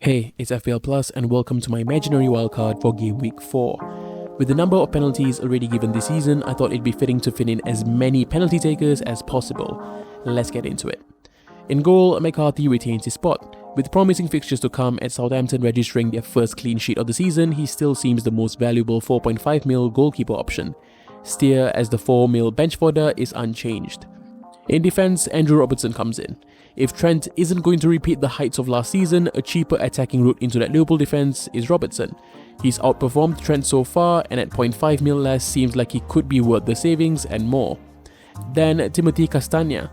Hey, it's FPL Plus and welcome to my Imaginary Wildcard for Game Week 4. With the number of penalties already given this season, I thought it'd be fitting to fit in as many penalty takers as possible. Let's get into it. In goal, McCarthy retains his spot. With promising fixtures to come at Southampton registering their first clean sheet of the season, he still seems the most valuable 4.5 mil goalkeeper option. Steer as the 4 mil bench fodder is unchanged. In defense, Andrew Robertson comes in. If Trent isn't going to repeat the heights of last season, a cheaper attacking route into that Liverpool defense is Robertson. He's outperformed Trent so far, and at 0.5 mil less seems like he could be worth the savings and more. Then Timothy Castagne,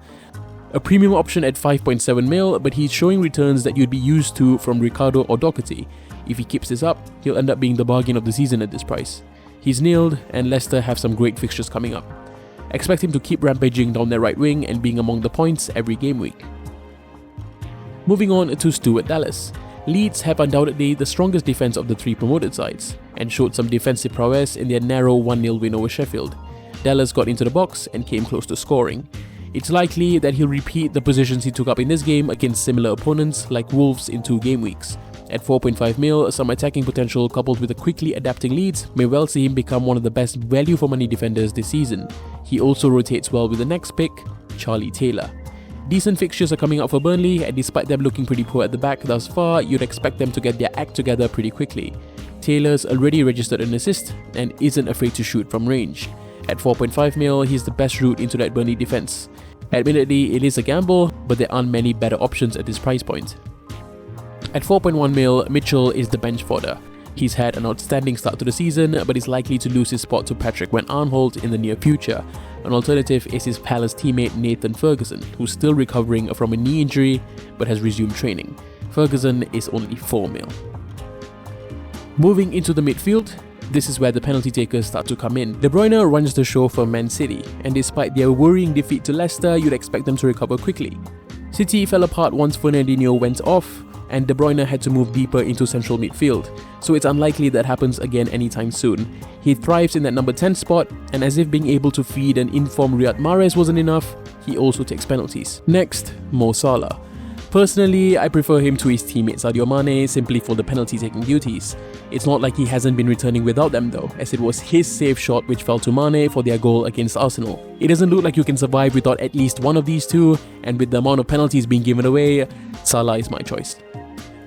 a premium option at 5.7 mil, but he's showing returns that you'd be used to from Ricardo or Doherty. If he keeps this up, he'll end up being the bargain of the season at this price. He's nailed, and Leicester have some great fixtures coming up. Expect him to keep rampaging down their right wing and being among the points every game week. Moving on to Stuart Dallas. Leeds have undoubtedly the strongest defense of the three promoted sides and showed some defensive prowess in their narrow 1-0 win over Sheffield. Dallas got into the box and came close to scoring. It's likely that he'll repeat the positions he took up in this game against similar opponents like Wolves in 2 game weeks. At 4.5 mil, some attacking potential coupled with a quickly adapting Leeds may well see him become one of the best value for money defenders this season. He also rotates well with the next pick, C.TAYLOR. Decent fixtures are coming up for Burnley, and despite them looking pretty poor at the back thus far, you'd expect them to get their act together pretty quickly. Taylor's already registered an assist and isn't afraid to shoot from range. At 4.5 mil, he's the best route into that Burnley defense. Admittedly, it is a gamble, but there aren't many better options at this price point. At 4.1 mil, Mitchell is the bench fodder. He's had an outstanding start to the season, but is likely to lose his spot to Patrick Van Aanholt in the near future. An alternative is his Palace teammate Nathan Ferguson, who's still recovering from a knee injury but has resumed training. Ferguson is only 4 mil. Moving into the midfield, this is where the penalty takers start to come in. De Bruyne runs the show for Man City, and despite their worrying defeat to Leicester, you'd expect them to recover quickly. City fell apart once Fernandinho went off, and De Bruyne had to move deeper into central midfield, so it's unlikely that happens again anytime soon. He thrives in that number 10 spot, and as if being able to feed an informed Riyad Mahrez wasn't enough, he also takes penalties. Next, Mo Salah. Personally, I prefer him to his teammate Sadio Mane simply for the penalty-taking duties. It's not like he hasn't been returning without them though, as it was his save shot which fell to Mane for their goal against Arsenal. It doesn't look like you can survive without at least one of these two, and with the amount of penalties being given away, Salah is my choice.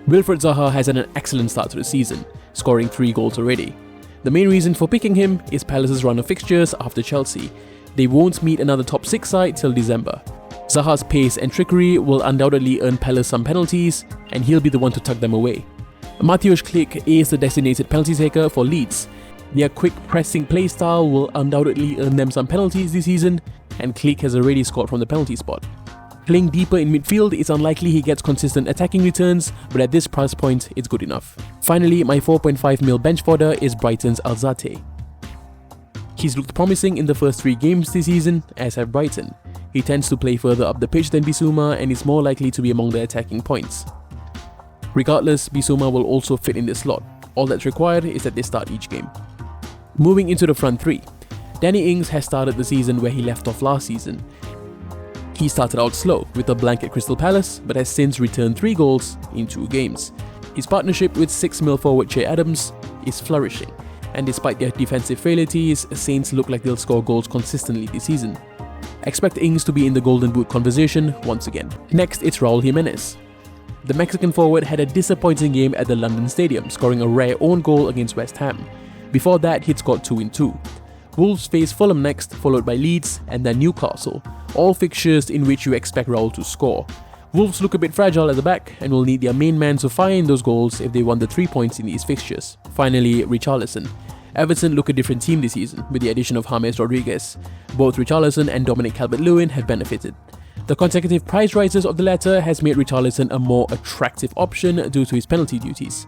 Wilfried Zaha has had an excellent start to the season, scoring 3 goals already. The main reason for picking him is Palace's run of fixtures after Chelsea. They won't meet another top 6 side till December. Zaha's pace and trickery will undoubtedly earn Palace some penalties, and he'll be the one to tuck them away. Mateusz Klich is the designated penalty taker for Leeds. Their quick pressing playstyle will undoubtedly earn them some penalties this season, and Klich has already scored from the penalty spot. Playing deeper in midfield, it's unlikely he gets consistent attacking returns, but at this price point, it's good enough. Finally, my 4.5 mil bench fodder is Brighton's ALZATE. He's looked promising in the first 3 games this season, as have Brighton. He tends to play further up the pitch than Bissouma and is more likely to be among the attacking points. Regardless, Bissouma will also fit in this slot. All that's required is that they start each game. Moving into the front 3. Danny Ings has started the season where he left off last season. He started out slow with a blank at Crystal Palace, but has since returned 3 goals in 2 games. His partnership with 6 mil forward Che Adams is flourishing, and despite their defensive frailties, Saints look like they'll score goals consistently this season. Expect Ings to be in the Golden Boot conversation once again. Next, it's Raul Jimenez. The Mexican forward had a disappointing game at the London Stadium, scoring a rare own goal against West Ham. Before that, he'd scored 2 in 2. Wolves face Fulham next, followed by Leeds and then Newcastle, all fixtures in which you expect Raul to score. Wolves look a bit fragile at the back and will need their main man to fire in those goals if they want the 3 points in these fixtures. Finally, Richarlison. Everton look a different team this season with the addition of James Rodriguez. Both Richarlison and Dominic Calvert-Lewin have benefited. The consecutive price rises of the latter has made Richarlison a more attractive option due to his penalty duties.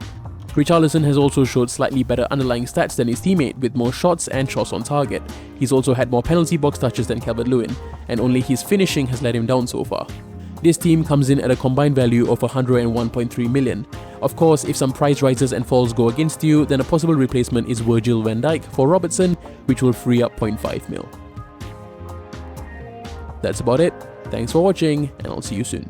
Richarlison has also showed slightly better underlying stats than his teammate with more shots and shots on target. He's also had more penalty box touches than Calvert-Lewin, and only his finishing has let him down so far. This team comes in at a combined value of 101.3 million. Of course, if some price rises and falls go against you, then a possible replacement is Virgil van Dijk for Robertson, which will free up 0.5 mil. That's about it. Thanks for watching, and I'll see you soon.